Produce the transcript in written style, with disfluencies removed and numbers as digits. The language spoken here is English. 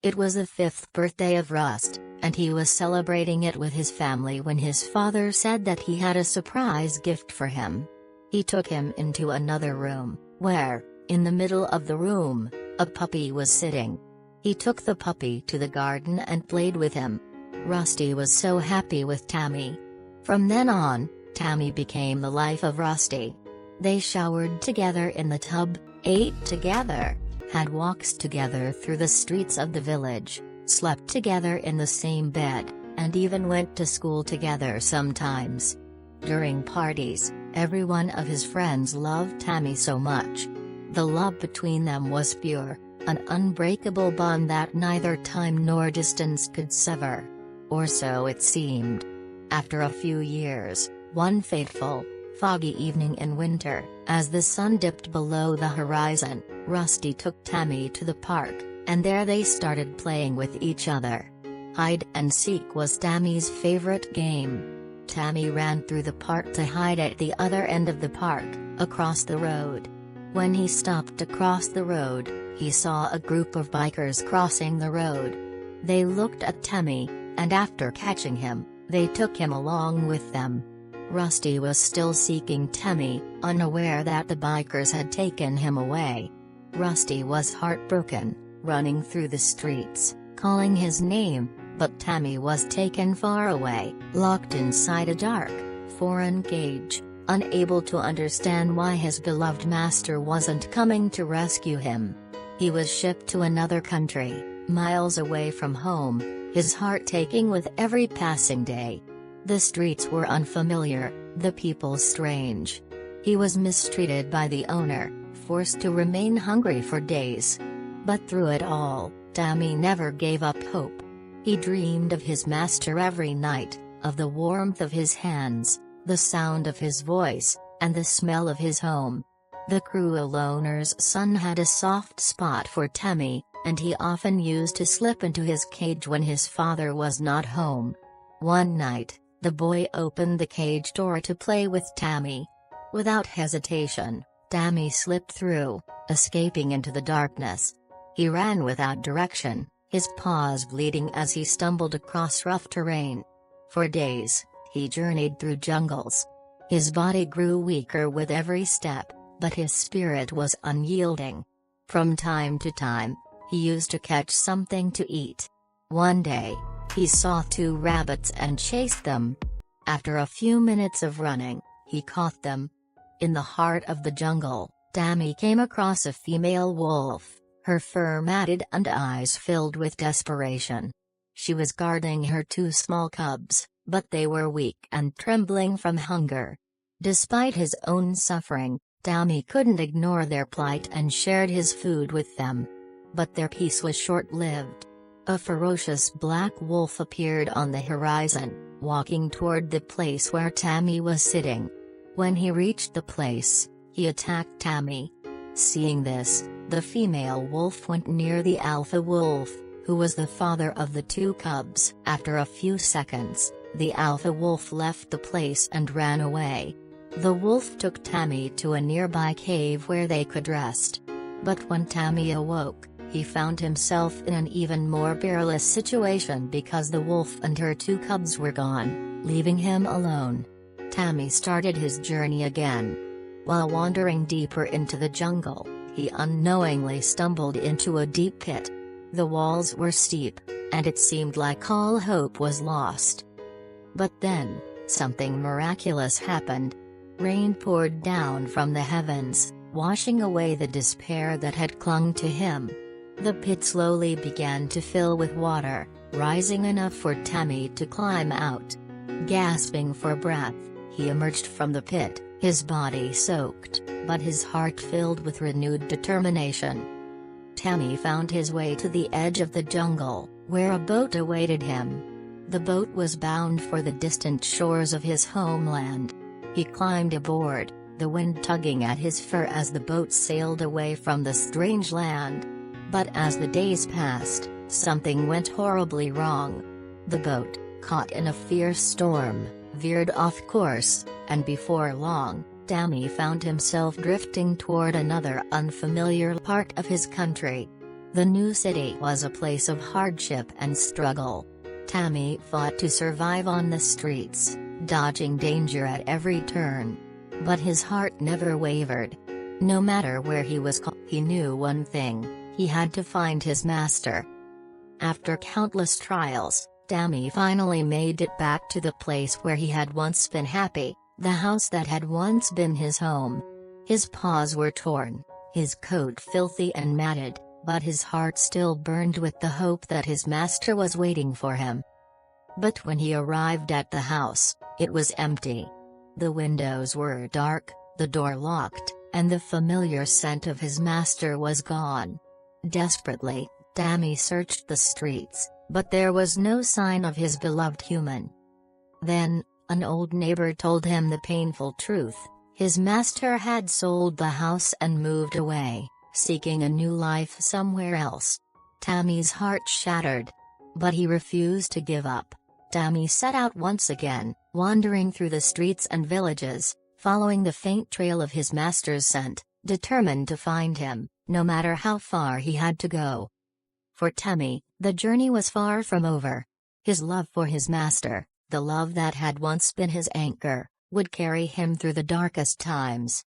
It was the 5th birthday of Rust, and he was celebrating it with his family when his father said that he had a surprise gift for him. He took him into another room, where, in the middle of the room, a puppy was sitting. He took the puppy to the garden and played with him. Rusty was so happy with Tammy. From then on, Tammy became the life of Rusty. They showered together in the tub, ate together, had walks together through the streets of the village, slept together in the same bed, and even went to school together sometimes. During parties, every one of his friends loved Tammy so much. The love between them was pure, an unbreakable bond that neither time nor distance could sever. Or so it seemed. After a few years, one fateful, foggy evening in winter, as the sun dipped below the horizon, Rusty took Tammy to the park, and there they started playing with each other. Hide and seek was Tammy's favorite game. Tammy ran through the park to hide at the other end of the park, across the road. When he stopped to cross the road, he saw a group of bikers crossing the road. They looked at Tammy, and after catching him, they took him along with them. Rusty was still seeking Tammy, unaware that the bikers had taken him away. Rusty was heartbroken, running through the streets, calling his name, but Tammy was taken far away, locked inside a dark, foreign cage, unable to understand why his beloved master wasn't coming to rescue him. He was shipped to another country, miles away from home, his heart taking with every passing day. The streets were unfamiliar, the people strange. He was mistreated by the owner, forced to remain hungry for days. But through it all, Tammy never gave up hope. He dreamed of his master every night, of the warmth of his hands, the sound of his voice, and the smell of his home. The cruel owner's son had a soft spot for Tammy, and he often used to slip into his cage when his father was not home. One night, the boy opened the cage door to play with Tammy. Without hesitation, Tammy slipped through, escaping into the darkness. He ran without direction, his paws bleeding as he stumbled across rough terrain. For days, he journeyed through jungles. His body grew weaker with every step, but his spirit was unyielding. From time to time, he used to catch something to eat. One day, he saw 2 rabbits and chased them. After a few minutes of running, he caught them. In the heart of the jungle, Tammy came across a female wolf, her fur matted and eyes filled with desperation. She was guarding her 2 small cubs, but they were weak and trembling from hunger. Despite his own suffering, Tammy couldn't ignore their plight and shared his food with them. But their peace was short-lived. A ferocious black wolf appeared on the horizon, walking toward the place where Tammy was sitting. When he reached the place, he attacked Tammy. Seeing this, the female wolf went near the alpha wolf, who was the father of the 2 cubs. After a few seconds, the alpha wolf left the place and ran away. The wolf took Tammy to a nearby cave where they could rest. But when Tammy awoke, he found himself in an even more perilous situation because the wolf and her 2 cubs were gone, leaving him alone. Tammy started his journey again. While wandering deeper into the jungle, he unknowingly stumbled into a deep pit. The walls were steep, and it seemed like all hope was lost. But then, something miraculous happened. Rain poured down from the heavens, washing away the despair that had clung to him. The pit slowly began to fill with water, rising enough for Tammy to climb out. Gasping for breath, he emerged from the pit, his body soaked, but his heart filled with renewed determination. Tammy found his way to the edge of the jungle, where a boat awaited him. The boat was bound for the distant shores of his homeland. He climbed aboard, the wind tugging at his fur as the boat sailed away from the strange land. But as the days passed, something went horribly wrong. The boat, caught in a fierce storm, veered off course, and before long, Tammy found himself drifting toward another unfamiliar part of his country. The new city was a place of hardship and struggle. Tammy fought to survive on the streets, dodging danger at every turn. But his heart never wavered. No matter where he was caught, he knew one thing: he had to find his master. After countless trials, Tammy finally made it back to the place where he had once been happy, the house that had once been his home. His paws were torn, his coat filthy and matted, but his heart still burned with the hope that his master was waiting for him. But when he arrived at the house, it was empty. The windows were dark, the door locked, and the familiar scent of his master was gone. Desperately, Tammy searched the streets, but there was no sign of his beloved human. Then, an old neighbor told him the painful truth: his master had sold the house and moved away, seeking a new life somewhere else. Tammy's heart shattered. But he refused to give up. Tammy set out once again, wandering through the streets and villages, following the faint trail of his master's scent, determined to find him, no matter how far he had to go. For Tammy, the journey was far from over. His love for his master, the love that had once been his anchor, would carry him through the darkest times.